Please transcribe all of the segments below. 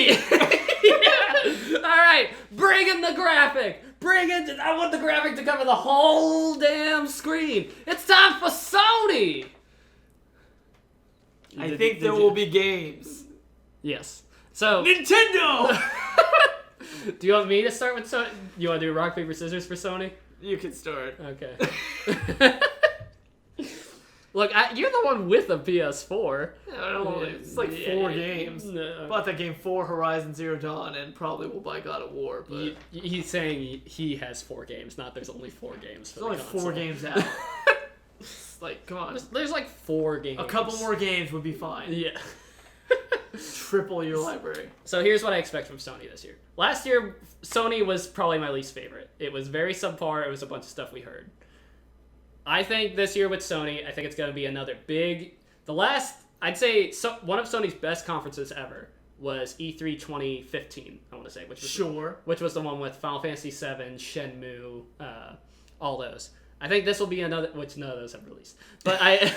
Yeah. All right, bring in the graphic. I want the graphic to cover the whole damn screen. It's time for Sony. I think there will be games. Yes. So Nintendo. do you want me to start with Sony? You want to do rock paper scissors for Sony? You can start. Okay. Look, you're the one with a PS4. I don't know. It's like 4 games. No. Bought that game for Horizon Zero Dawn, and probably will buy God of War. But He's saying he has 4 games, not there's only 4 games. There's only 4 games out. It's like, come on. There's like 4 games. A couple more games would be fine. Yeah. Triple your library. So here's what I expect from Sony this year. Last year, Sony was probably my least favorite. It was very subpar. It was a bunch of stuff we heard. I think this year with Sony, I think it's going to be another big... I'd say one of Sony's best conferences ever was E3 2015, I want to say. Which was the one with Final Fantasy VII, Shenmue, all those. I think this will be another... Which none of those have released. But I...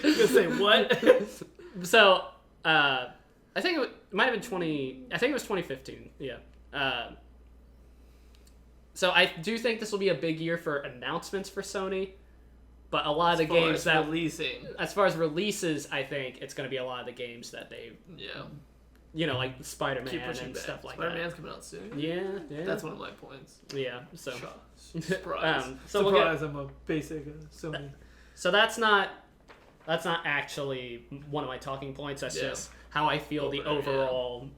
I was going to say, what? So, I think it might have been I think it was 2015, yeah. So I do think this will be a big year for announcements for Sony, but a lot of the games that releasing, as far as releases, I think it's going to be a lot of the games that they, like Spider-Man and stuff like that. Spider-Man's coming out soon. Yeah. That's one of my points. Yeah. So surprise, surprise! I'm a basic Sony. So that's not actually one of my talking points. That's just how I feel the overall. Yeah.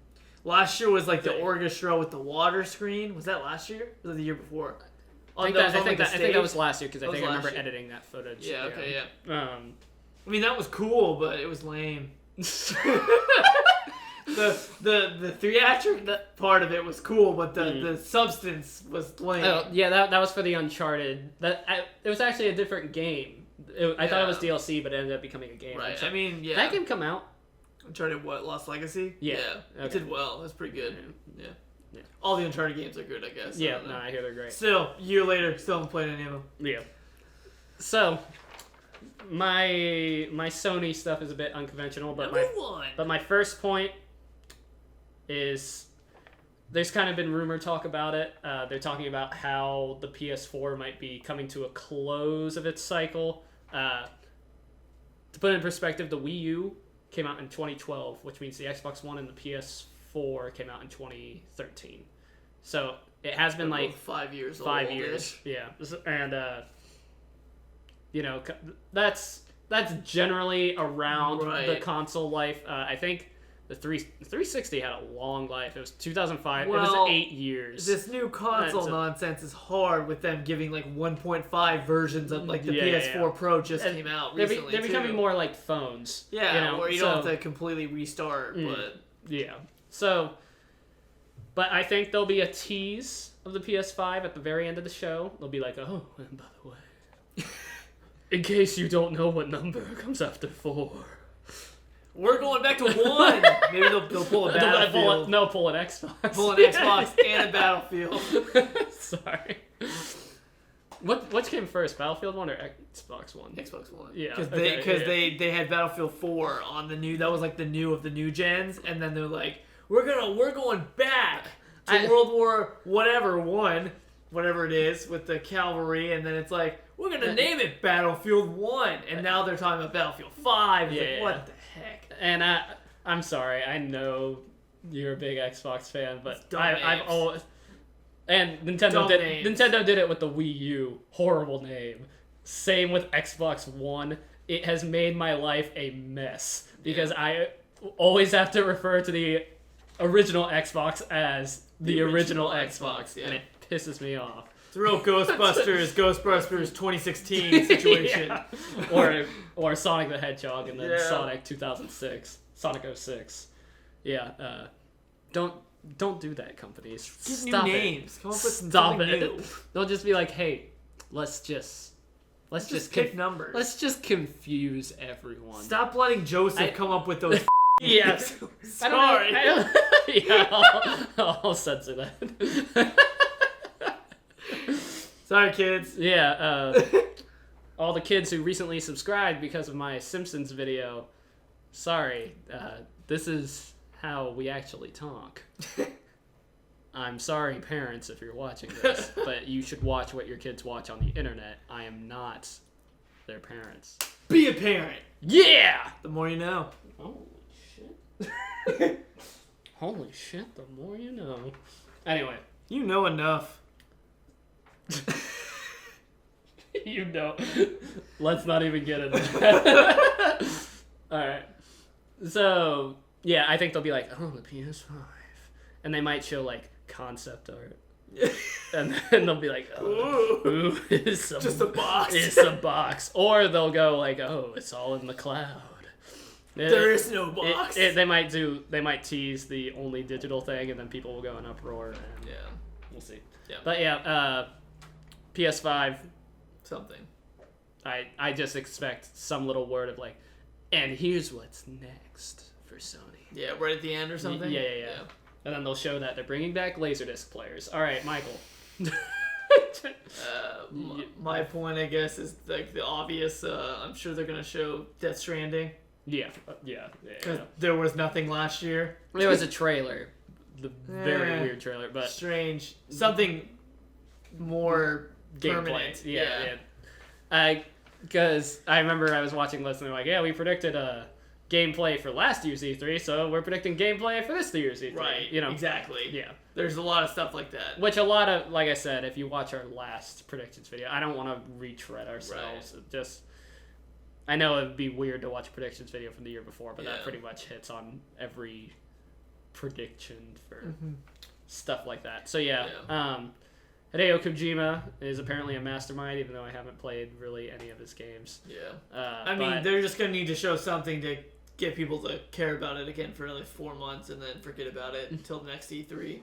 Last year was like the orchestra with the water screen. Was that last year? Or was that the year before? I think that was last year because I think I remember editing that footage. Yeah. Okay. Yeah. I mean that was cool, but it was lame. the theatric part of it was cool, but the substance was lame. Oh, yeah, that was for the Uncharted. It was actually a different game. I thought it was DLC, but it ended up becoming a game. Right. I mean, that game come out. Uncharted what? Lost Legacy? Yeah. Okay. It did well. It was pretty good. Yeah. All the Uncharted games are good, I guess. Yeah, I hear they're great. Still, a year later, still haven't played any of them. Yeah. So, my Sony stuff is a bit unconventional, but my first point is there's kind of been rumor talk about it. They're talking about how the PS4 might be coming to a close of its cycle. To put it in perspective, the Wii U came out in 2012, which means the Xbox One and the PS4 came out in 2013. So it has been like 5 years old. 5 years, yeah. And that's generally around the console life. I think the 360 had a long life. It was 2005. Well, it was 8 years. This new console nonsense is hard with them giving like 1.5 versions of like the PS4 Pro just came out recently. They're becoming more like phones. Yeah, where you don't have to completely restart. But yeah, so. But I think there'll be a tease of the PS5 at the very end of the show. They'll be like, oh, and by the way, in case you don't know what number comes after 4. We're going back to 1. Maybe they'll pull a Battlefield. Pull an Xbox. Pull an Xbox and a Battlefield. Sorry. What came first, Battlefield 1 or Xbox 1? Xbox 1. Yeah. Because they had Battlefield 4 on the new. That was like the new of the new gens, and then they're like, we're going back to World War *1, whatever it is, with the cavalry, and then it's like we're gonna name it Battlefield 1, and now they're talking about Battlefield 5. It's like, what the heck? And I'm sorry, I know you're a big Xbox fan, but I've always Nintendo did it with the Wii U. Horrible name. Same with Xbox One. It has made my life a mess because I always have to refer to the original Xbox as the original Xbox, and it pisses me off. It's a real Ghostbusters 2016 situation. Or Sonic the Hedgehog and then Sonic 2006. Sonic 06. Yeah, don't do that, companies. Stop new names. Come up with Stop something it. new. They'll just be like, hey, let's just pick numbers. Let's just confuse everyone. Stop letting Joseph come up with those yes. Sorry. I'll censor that. Sorry, kids. Yeah, all the kids who recently subscribed because of my Simpsons video, sorry. This is how we actually talk. I'm sorry, parents, if you're watching this, but you should watch what your kids watch on the internet. I am not their parents. Be a parent. Yeah! The more you know. Holy shit. Holy shit, the more you know. Anyway. You know enough. You know. Let's not even get into that. Alright. So, yeah, I think they'll be like, oh, the PS5. And they might show, like, concept art. And then they'll be like, oh, ooh, it's just a box. It's a box. Or they'll go like, oh, it's all in the cloud. There is no box. They might tease the only digital thing, and then people will go in uproar. And yeah. We'll see. Yeah. But yeah, PS5. Something. I just expect some little word of like, and here's what's next for Sony. Yeah, right at the end or something? Yeah. And then they'll show that they're bringing back Laserdisc players. All right, Michael. My point, I guess, is like the obvious. I'm sure they're gonna show Death Stranding. Yeah. There was nothing last year. There was a trailer, the very weird trailer, but strange. Something more gameplay. Permanent. Yeah. Because I remember I was watching this and they're like, yeah, we predicted gameplay for last year's E3, so we're predicting gameplay for this year's E3. Right. You know. Exactly. Yeah. There's a lot of stuff like that. Which a lot of, like I said, if you watch our last predictions video, I don't want to retread ourselves. Right. I know it'd be weird to watch a predictions video from the year before, but Yeah. that pretty much hits on every prediction for stuff like that. So yeah. Hideo Kojima is apparently a mastermind, even though I haven't played really any of his games. Yeah. I mean, they're just going to need to show something to get people to care about it again for another 4 months and then forget about it until the next E3.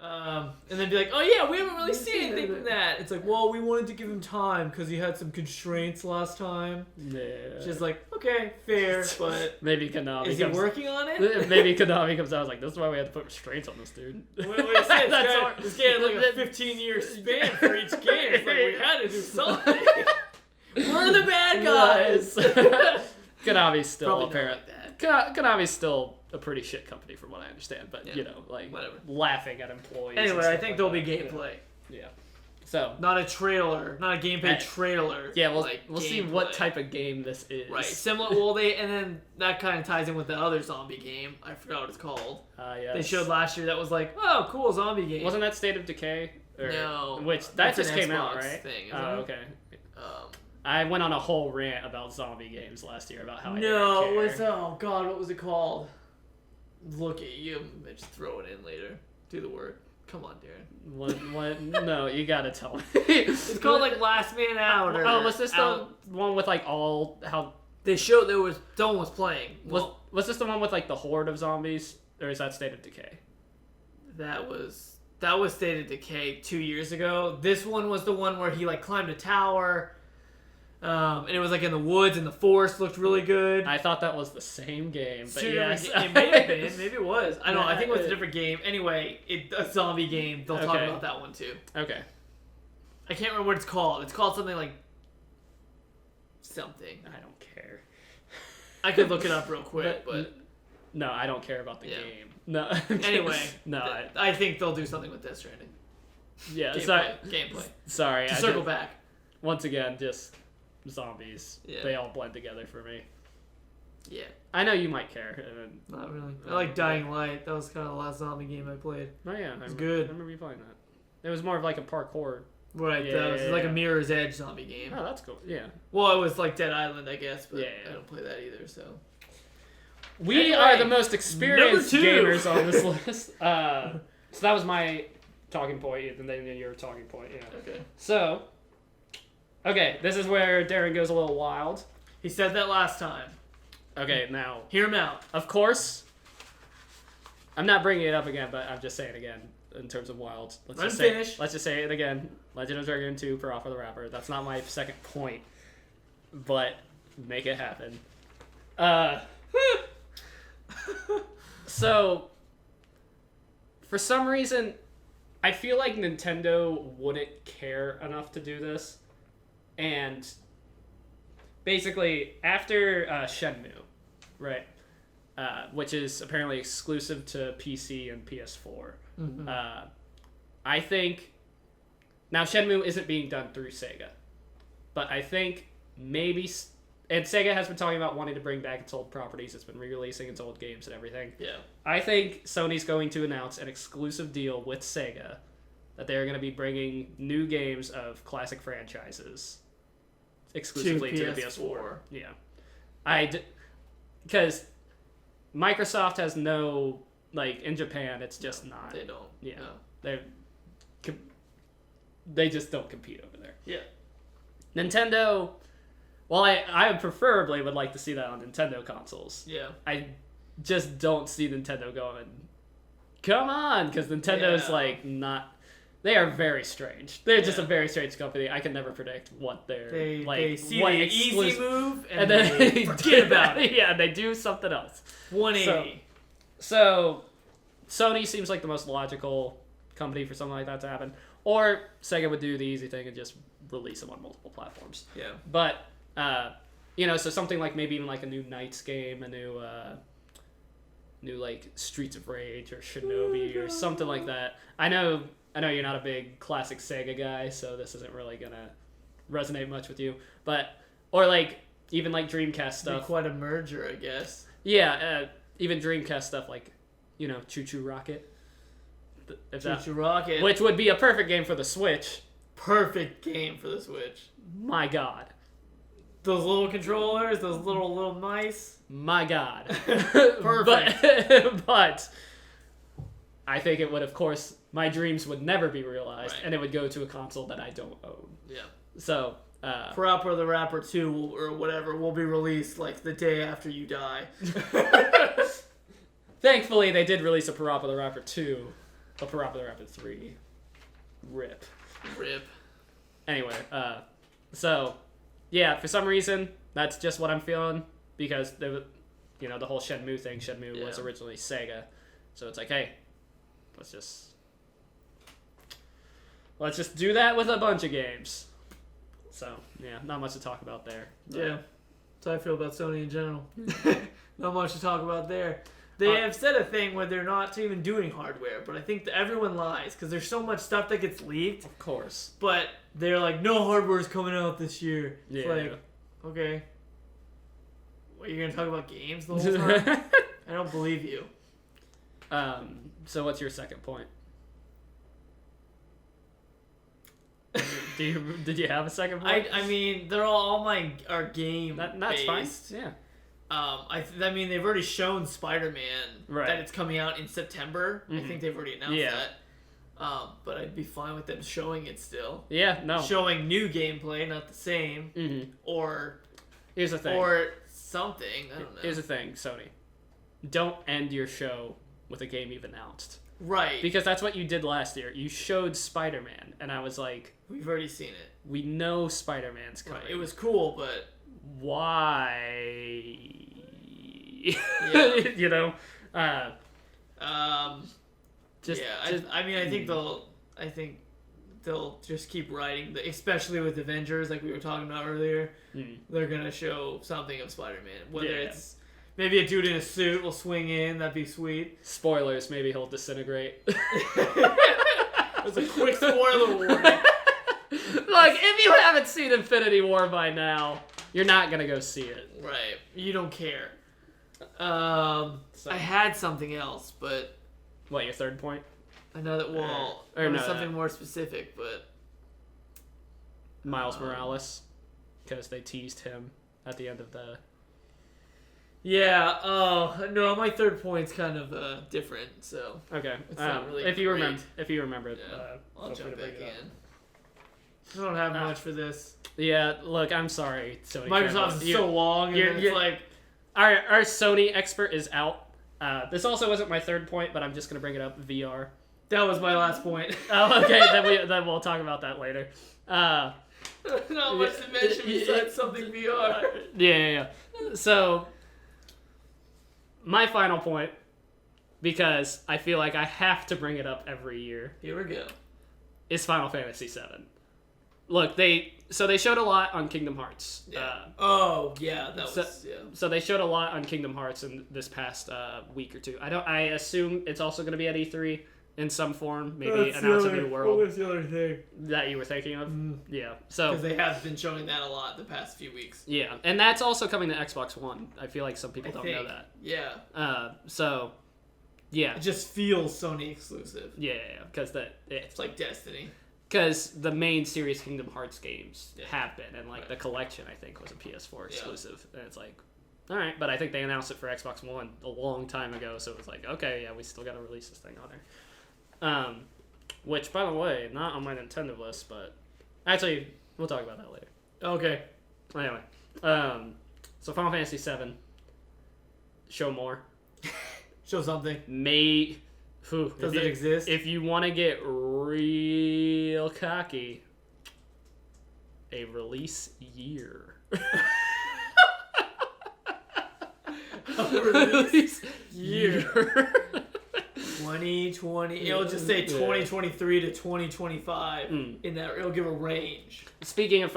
And then be like, oh yeah, we haven't really seen anything from that. It's like, well, we wanted to give him time because he had some constraints last time. Yeah. Just like, okay, fair, but maybe Konami is he working on it? Maybe Konami comes out and is like, this is why we had to put restraints on this dude. This game had like a 15-year span for each game. It's like, we had to do something. We're the bad guys. Konami's still Probably apparent. Like that. Konami's still a pretty shit company from what I understand, but you know, like whatever. Laughing at employees. Anyway, I think like there'll that. be gameplay. Yeah. So not a trailer, not a gameplay trailer. Yeah, we'll like see what type of game this is. Right. Similar. Well, and then that kind of ties in with the other zombie game. I forgot what it's called. Yes. They showed last year that was like, oh, cool zombie game. Wasn't that State of Decay? No. Which that That's just an came Xbox out, right? thing, isn't Oh, it? okay. I went on a whole rant about zombie games last year about how I No, didn't care. it was oh god, what was it called? Look at you, just throw it in later. Do the work. Come on, Darren. What? No, you gotta tell me. It's called like Last Man Out. Or was this the one with like all how they showed someone was playing? Was this the one with like the horde of zombies, or is that State of Decay? That was State of Decay 2 years ago. This one was the one where he like climbed a tower. And it was like in the woods and the forest looked really good. I thought that was the same game, but yes. yes. It may have been. Maybe it was. I don't know. I think it was a different game. Anyway, a zombie game. They'll talk about that one too. Okay. I can't remember what it's called. It's called something like something. I don't care. I could look it up real quick, but no, I don't care about the game. No. Anyway, no. I think they'll do something with Death Stranding. Yeah. Gameplay. Sorry. To circle back. Once again, just zombies. Yeah. They all blend together for me. Yeah. I know you might care. Not really. I like Dying Light. That was kind of the last zombie game I played. Oh yeah, it was good. I remember you playing that. It was more of like a parkour. Right. It was like a Mirror's Edge zombie game. Oh, that's cool. Yeah. Well, it was like Dead Island, I guess, but yeah. I don't play that either. So. We are the most experienced gamers on this list. So that was my talking point, and then your talking point. Yeah. Okay. So. Okay, this is where Darren goes a little wild. He said that last time. Okay, now... Hear him out. Of course. I'm not bringing it up again, but I'm just saying it again in terms of wild. Let's just say it again. Legend of Dragon 2, Parappa the Rapper. That's not my second point, but make it happen. So, for some reason, I feel like Nintendo wouldn't care enough to do this. And basically, after Shenmue, right? which is apparently exclusive to PC and PS4. Mm-hmm. I think now Shenmue isn't being done through Sega, but I think maybe, and Sega has been talking about wanting to bring back its old properties. It's been re-releasing its old games and everything. Yeah. I think Sony's going to announce an exclusive deal with Sega that they're going to be bringing new games of classic franchises exclusively to the PS4. Yeah. Because Microsoft has no, like, in Japan, it's just not. They don't. Yeah. No. They just don't compete over there. Yeah. Nintendo, well, I preferably would like to see that on Nintendo consoles. Yeah. I just don't see Nintendo going, come on, because Nintendo's, like, not... They are very strange. They're just a very strange company. I can never predict what they're they see what the easy move and then they forget about it. Yeah, they do something else. 180. So Sony seems like the most logical company for something like that to happen. Or Sega would do the easy thing and just release them on multiple platforms. Yeah. But so something like maybe even like a new Knights game, a new like Streets of Rage or Shinobi or something like that. I know you're not a big classic Sega guy, so this isn't really gonna resonate much with you. But or like even like Dreamcast stuff. Be quite a merger, I guess. Yeah, even Dreamcast stuff like Choo Choo Rocket. Choo Choo Rocket, which would be a perfect game for the Switch. Perfect game for the Switch. My God. Those little controllers, those little mice. My God. Perfect. But I think it would, of course, my dreams would never be realized, right. and it would go to a console that I don't own. Yeah. So, Parappa the Rapper 2 or whatever will be released like the day after you die. Thankfully, they did release a Parappa the Rapper 2, a Parappa the Rapper 3. RIP. Anyway, so, yeah, for some reason, that's just what I'm feeling, because the whole Shenmue thing, was originally Sega, so it's like, hey, let's just do that with a bunch of games. So, yeah, not much to talk about there. Yeah, that's how I feel about Sony in general. Not much to talk about there. They have said a thing where they're not even doing hardware, but I think that everyone lies because there's so much stuff that gets leaked. Of course. But they're like, no hardware is coming out this year. It's like, okay. What, you're going to talk about games the whole time? I don't believe you. So what's your second point? Did you have a second point? I mean, they're all our game that's based. Fine. Yeah. I mean, they've already shown Spider-Man that it's coming out in September. Mm-hmm. I think they've already announced that. But I'd be fine with them showing it still. Yeah, no. Showing new gameplay, not the same. Mm-hmm. Or here's the thing. Or something. I don't know. Here's the thing, Sony. Don't end your show with a game you've announced. Right. Because that's what you did last year. You showed Spider-Man, and I was like... We've already seen it. We know Spider-Man's coming. Right. It was cool, but... Why? Yeah. I think they'll just keep writing, especially with Avengers, like we were talking about earlier. They're gonna show something of Spider-Man, whether it's maybe a dude in a suit will swing in. That'd be sweet. Spoilers. Maybe he'll disintegrate. There's a quick spoiler warning. Look, if you haven't seen Infinity War by now, you're not gonna go see it. Right. You don't care. I had something else, but... What, your third point? I know that, something more specific, but... Miles Morales. Because they teased him at the end of the... Yeah, no, my third point's kind of different, so... Okay. It's not really if you remember, I'll jump back in. I don't have much for this. Yeah, look, I'm sorry, Sony. Microsoft is so long, and it's like... Our Sony expert is out. This also wasn't my third point, but I'm just going to bring it up. VR. That was my last point. Oh, okay, then we'll talk about that later. Not much to mention besides something VR. Yeah. So, my final point, because I feel like I have to bring it up every year. Here we go. Is Final Fantasy VII. look, they showed a lot on Kingdom Hearts. Yeah. So they showed a lot on Kingdom Hearts in this past week or two. I assume it's also going to be at E3 in some form. Maybe announce a new world. What was the other thing that you were thinking of? Yeah. So because they have been showing that a lot the past few weeks. Yeah, and that's also coming to Xbox One. I feel like some people don't know that. Yeah. So. Yeah. It just feels Sony exclusive. Yeah, because it's like Destiny. Because the main Serious Kingdom Hearts games have been, and the collection I think was a PS4 exclusive, and it's like, all right, but I think they announced it for Xbox One a long time ago, so it was like, okay, yeah, we still got to release this thing on there. Which, by the way, not on my Nintendo list, but actually, we'll talk about that later. Okay. Anyway, so Final Fantasy VII, show more. Show something. Does it exist? If you want to get real cocky, a release year. A release year. 2020. It'll just say 2023 to 2025. In that, it'll give a range. Speaking of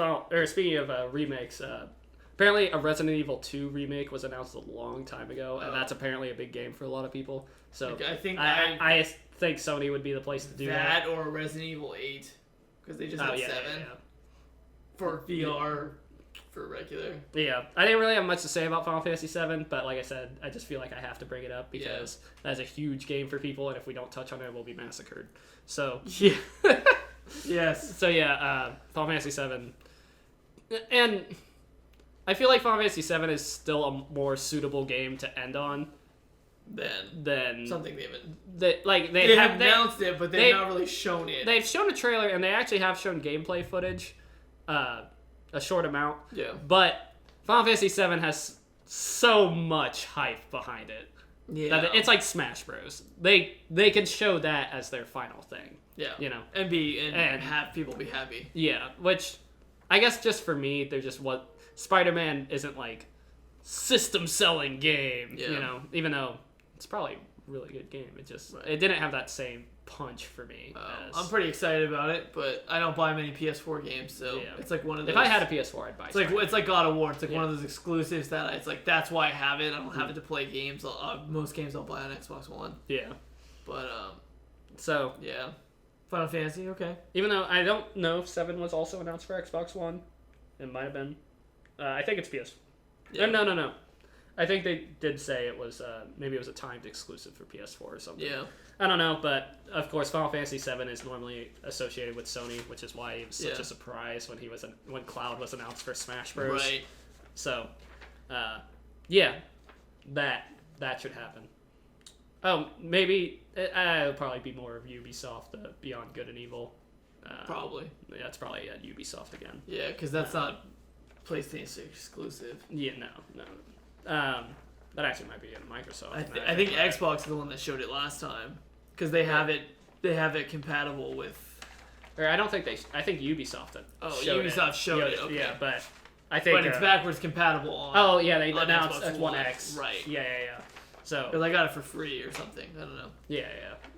remakes, apparently a Resident Evil 2 remake was announced a long time ago, and that's apparently a big game for a lot of people. So I think Sony would be the place to do that. That or Resident Evil 8, because they just had 7 for VR, for regular. Yeah, I didn't really have much to say about Final Fantasy VII, but like I said, I just feel like I have to bring it up because that's a huge game for people, and if we don't touch on it, we'll be massacred. So yeah, yes. So yeah, Final Fantasy VII, and I feel like Final Fantasy VII is still a more suitable game to end on than something they haven't. They have announced it, but they've not really shown it. They've shown a trailer, and they actually have shown gameplay footage, a short amount. Yeah. But Final Fantasy VII has so much hype behind it. Yeah. That it's like Smash Bros. They can show that as their final thing. Yeah. You know. And have people be happy. Yeah, which I guess just for me, they're just what Spider-Man isn't like system selling game, you know, even though it's probably a really good game. It didn't have that same punch for me. I'm pretty excited about it, but I don't buy many PS4 games, so it's like one of those. If I had a PS4, I'd buy it. It's like God of War. It's like one of those exclusives that it's like that's why I have it. I don't have it to play games. Most games I'll buy on Xbox One. Yeah. But so yeah, Final Fantasy. Okay. Even though I don't know if 7 was also announced for Xbox One, it might have been. I think it's PS. Yeah. No. I think they did say it was maybe it was a timed exclusive for PS4 or something. Yeah. I don't know, but of course Final Fantasy VII is normally associated with Sony, which is why it was such a surprise when Cloud was announced for Smash Bros. Right. So, that should happen. Oh, maybe it'll probably be more of Ubisoft Beyond Good and Evil. Probably. Yeah, it's probably at Ubisoft again. Yeah, because that's not PlayStation exclusive. Yeah, no. That actually might be in Microsoft. I think Xbox is the one that showed it last time because they have it. They have it compatible with. Or I don't think they. I think Ubisoft. Ubisoft showed it. Okay. Yeah, but I think. But it's backwards compatible on. Oh yeah, they announced Xbox One X. Right. Yeah. So. Because I got it for free or something. I don't know. Yeah.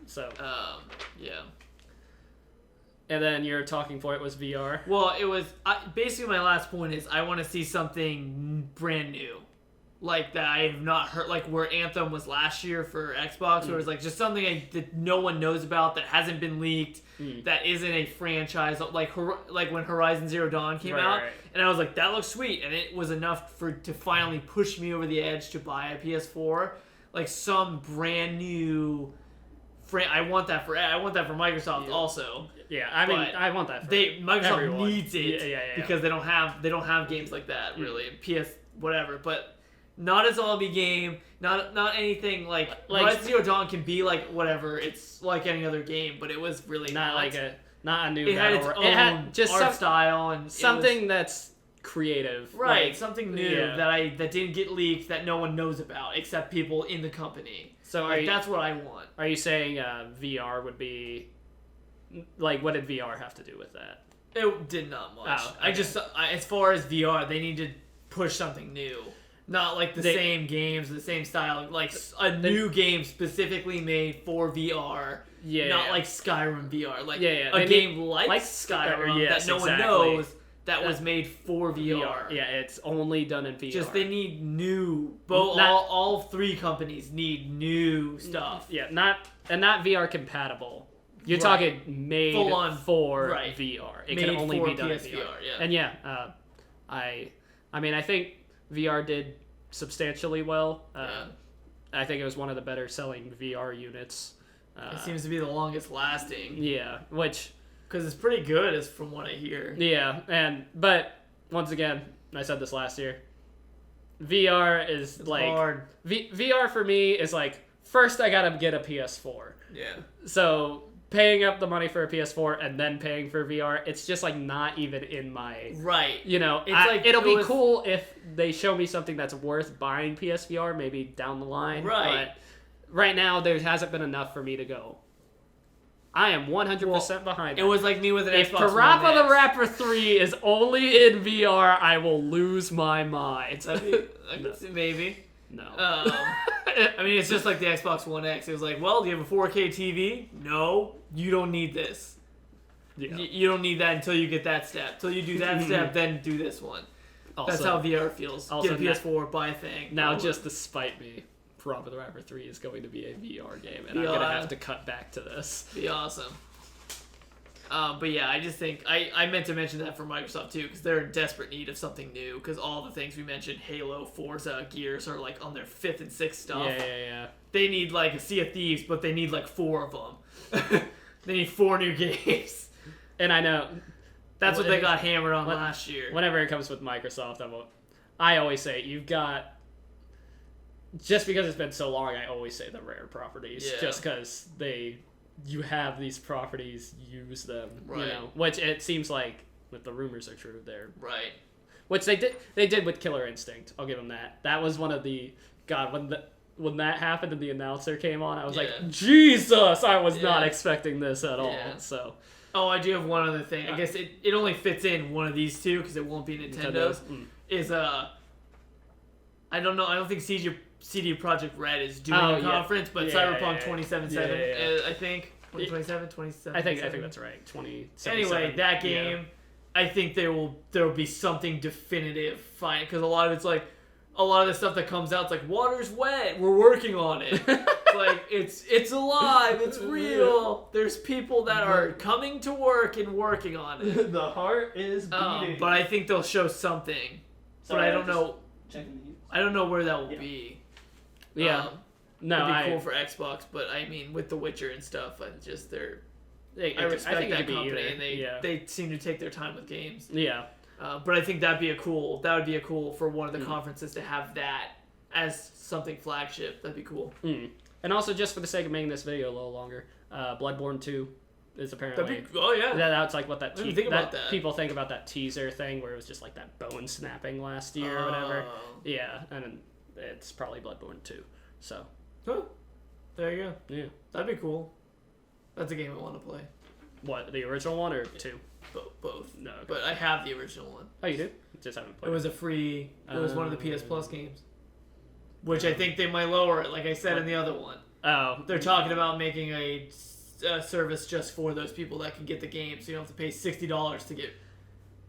So. Yeah. And then your talking point was VR. Well, it was basically my last point is I want to see something brand new. Like that I have not heard, like where Anthem was last year for Xbox, where it was like just something that no one knows about, that hasn't been leaked, that isn't a franchise, like when Horizon Zero Dawn came out, and I was like, that looks sweet, and it was enough to finally push me over the edge to buy a PS4, like some brand new. I want that for Microsoft also. Yeah, I mean, I want that. Microsoft everyone. needs it because they don't have games like that really. PS whatever, but. Not a zombie game, not anything like Horizon Zero Dawn can be like whatever. It's like any other game, but it was really not a new. It had its own just art style and something that's creative, right? Something new that didn't get leaked, that no one knows about except people in the company. So that's what I want. Are you saying VR would be like what did VR have to do with that? It did not much. Oh, okay. As far as VR, they need to push something new. Not like the same games, the same style, like a new game specifically made for VR. Yeah. Not like Skyrim VR. Like a game like Skyrim that no one knows that was made for VR. Yeah, it's only done in VR. Just they need new. All three companies need new stuff. Yeah, not VR compatible. You're talking made for VR. It can only be done in VR. Yeah. And I think VR did substantially well. I think it was one of the better selling VR units. It seems to be the longest lasting. Yeah, which... Because it's pretty good, is from what I hear. Yeah, but once again, I said this last year, VR is it's hard. VR for me is like, first I gotta get a PS4. Yeah. So... paying up the money for a PS4 and then paying for VR, it's just like not even in my... Right. You know, it'll be cool if they show me something that's worth buying PSVR, maybe down the line. Right. But right now, there hasn't been enough for me to go, I am 100% behind it. It was like me with an Xbox One X. If Parappa the Rapper 3 is only in VR, I will lose my mind. Maybe. No. I mean, it's just like the Xbox One X. It was like, well, do you have a 4K TV? No, you don't need this. Yeah. You don't need that until you get that step. Until you do that step, then do this one. Also, that's how VR feels. Get a PS4, buy a thing. Now, just to spite me, Parappa the Rapper 3 is going to be a VR game, and I'm going to have to cut back to this. Be awesome. But yeah, I just think I meant to mention that for Microsoft too, because they're in desperate need of something new. Because all the things we mentioned, Halo, Forza, Gears, are like on their 5th and 6th stuff. Yeah. They need like a Sea of Thieves, but they need like 4 of them. They need 4 new games. And I know that's what they got hammered on last year. Whenever it comes with Microsoft, I always say you've got. Just because it's been so long, I always say the rare properties. Yeah. Just because you have these properties, use them, right. You know, which it seems like, if the rumors are true, they're right. Which they did with Killer Instinct. I'll give them that. That was one of the when that happened and the announcer came on, I was like, Jesus, I was not expecting this at all. So, I do have one other thing. I guess it only fits in one of these two because it won't be Nintendo's. Is I don't know. I don't think CD Projekt Red is doing a conference, but Cyberpunk 2077, I think 2027, 27. I think that's right. 2077. Anyway, that game, I think there will be something definitive. Fine, because a lot of it's like a lot of the stuff that comes out. It's like water's wet. We're working on it. Like it's alive. It's real. There's people that are coming to work and working on it. The heart is beating. But I think they'll show something. But I don't know. I don't know where that will be. Yeah. No, it'd be cool for Xbox, but I mean, with The Witcher and stuff, I respect that company, and they seem to take their time with games. Yeah. But I think that would be a cool for one of the conferences to have that as something flagship. That'd be cool. And also, just for the sake of making this video a little longer, Bloodborne 2 is apparently... That's like what that... People think about that teaser thing where it was just like that bone snapping last year or whatever. Yeah, and it's probably Bloodborne 2. So... Huh. There you go. Yeah. That'd be cool. That's a game I want to play. What, the original one or 2? Both. No, okay. But I have the original one. Oh, you do? Just haven't played it. It was a free... It was one of the PS Plus games. Which I think they might lower it, like I said in the other one. Oh. They're talking about making a service just for those people that can get the game, so you don't have to pay $60 to get...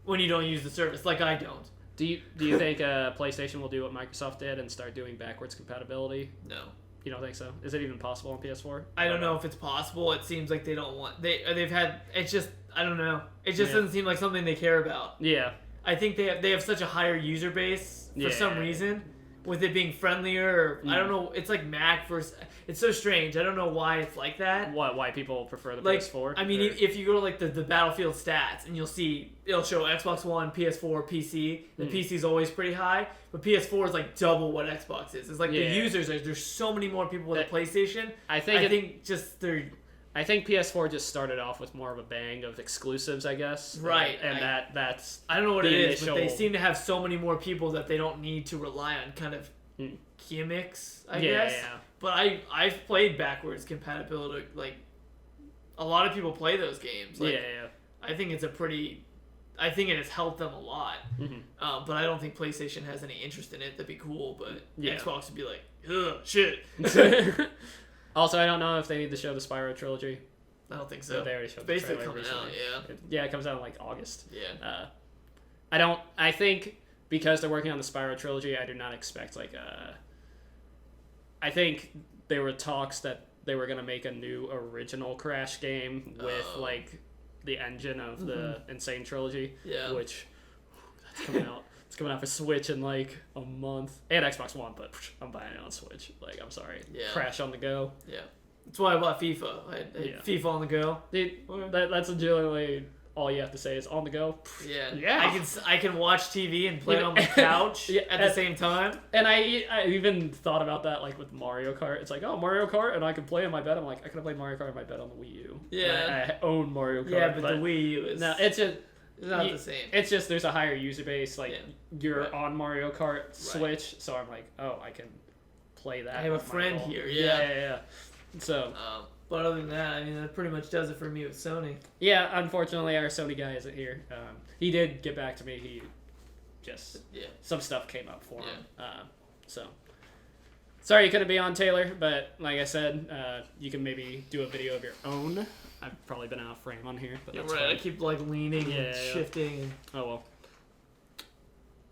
when you don't use the service, like I don't. Do you think PlayStation will do what Microsoft did and start doing backwards compatibility? No. You don't think so? Is it even possible on PS4? I don't know if it's possible. It seems like they don't want... They've had... It's just... I don't know. It just doesn't seem like something they care about. Yeah. I think they have such a higher user base for some reason. With it being friendlier, or I don't know. It's like Mac versus. It's so strange. I don't know why it's like that. Why people prefer the like, PS4? I mean, if you go to like the Battlefield stats, and you'll see it'll show Xbox One, PS4, PC. The PC is always pretty high, but PS4 is like double what Xbox is. It's like the users. There's so many more people with a PlayStation. I think PS4 just started off with more of a bang of exclusives, I guess. Right. And that's... I don't know what it is, but they seem to have so many more people that they don't need to rely on kind of gimmicks, I guess. Yeah. But I've played backwards compatibility. Like, a lot of people play those games. Like, I think it's a pretty... I think it has helped them a lot. Mm-hmm. But I don't think PlayStation has any interest in it. That'd be cool, but Yeah. Xbox would be like, ugh, shit. Also, I don't know if they need to show the Spyro trilogy. I don't think so. They already showed It's the basically trailer coming recently. out, Yeah, it comes out in like August. Yeah. I think because they're working on the Spyro trilogy, I do not expect like I think there were talks that they were gonna make a new original Crash game with like the engine of the Insane trilogy. Yeah. Which that's coming out. It's coming out for Switch in like a month and Xbox One, but I'm buying it on Switch. Like, I'm sorry. Yeah. Crash on the go. Yeah. That's why I bought FIFA. I had FIFA on the go. Dude, that's legitimately all you have to say is on the go. Yeah. Yeah. I can watch TV and play it on my couch at the same time. And I even thought about that like with Mario Kart. It's like, oh, Mario Kart, and I can play in my bed. I'm like, I could have played Mario Kart in my bed on the Wii U. Yeah. I own Mario Kart. Yeah, but the Wii U is it's just not the same. It's just there's a higher user base. Like you're on Mario Kart Switch, so I'm like, oh, I can play that. I have a friend here. Yeah. So. But other than that, I mean, that pretty much does it for me with Sony. Yeah, unfortunately, our Sony guy isn't here. He did get back to me. He just some stuff came up for him. So sorry you couldn't be on, Taylor. But like I said, you can maybe do a video of your own. I've probably been out of frame on here, but that's right. fine. I keep like leaning and shifting. And... Oh well.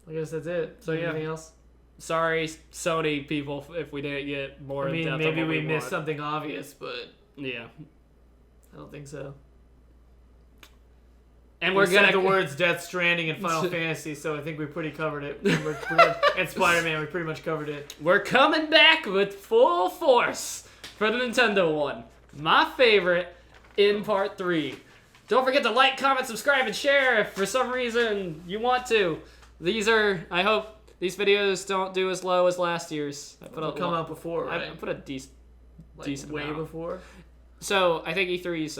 I guess that's it. So anything else? Sorry, Sony people, if we didn't get more. I mean, in-depth maybe on what we we missed want. something obvious, but yeah, I don't think so. And we're gonna the words Death Stranding and Final Fantasy, so I think we pretty covered it. And Spider-Man, we pretty much covered it. We're coming back with full force for the Nintendo one. My favorite in part 3. Don't forget to like, comment, subscribe, and share if for some reason you want to. I hope these videos don't do as low as last year's. I put come out before, right? I put a decent way amount. Before. So I think E3's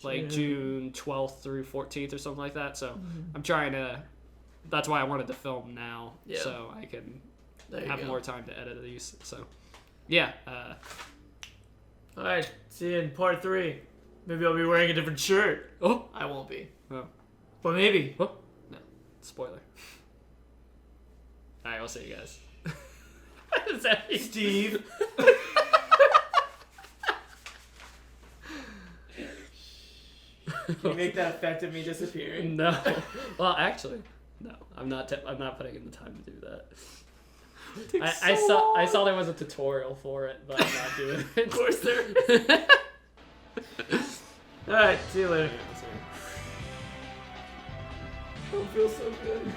like June 12th through 14th or something like that. So I'm trying to. That's why I wanted to film now, so I can have more time to edit these. So yeah. All right. See you in part 3. Maybe I'll be wearing a different shirt. Oh, I won't be. Oh. But maybe. Oh. No. Spoiler. All right, we'll see you guys. What does that mean? Steve. Can you make that effect of me disappearing? No. Well, actually, no. I'm not putting in the time to do that. I saw there was a tutorial for it, but I'm not doing it. Of course there is. All right. See you later. I don't feel so good.